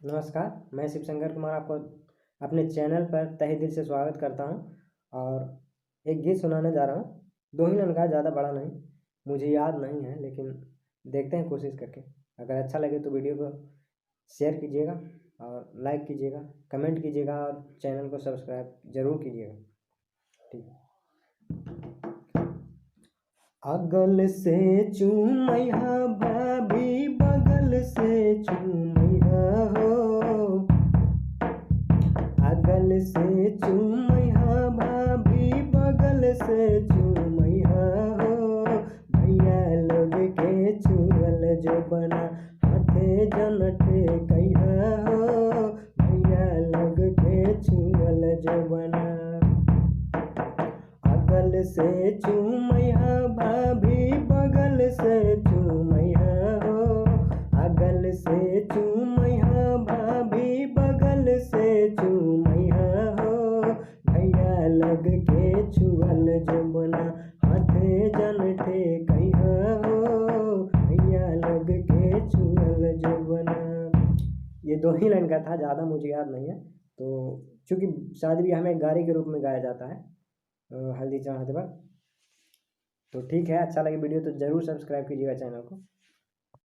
नमस्कार, मैं शिव शंकर कुमार आपको अपने चैनल पर तहे दिल से स्वागत करता हूं और एक गीत सुनाने जा रहा हूं। दो ही लाइन का, ज़्यादा बड़ा नहीं, मुझे याद नहीं है, लेकिन देखते हैं कोशिश करके। अगर अच्छा लगे तो वीडियो को शेयर कीजिएगा और लाइक कीजिएगा, कमेंट कीजिएगा और चैनल को सब्सक्राइब ज़रूर कीजिएगा। ठीक है। अगल से चूमैया भाभी, बगल से चूमैया हो। अगल से चूमैया भाभी, बगल से चूमैया हो। भैया लोग के चूरल जो बना, हाथे जनटे कैहा हो। भैया लोग के चूरल जो बना। अगल से चूमैया भाभी, बगल से चूमैया हो। अगल से चूमैया भाभी, बगल से चूमैया हो। भैया लग के छुअल जमुना, हाथे जनटे कैहा हो। भैया लग के छुअल जमुना। ये दो ही लाइन का था, ज़्यादा मुझे याद नहीं है। तो चूँकि शादी ब्याह में गाने के रूप में गाया जाता है हल्दी चढ़ाते वक्त। तो ठीक है, अच्छा लगे वीडियो तो ज़रूर सब्सक्राइब कीजिएगा चैनल को।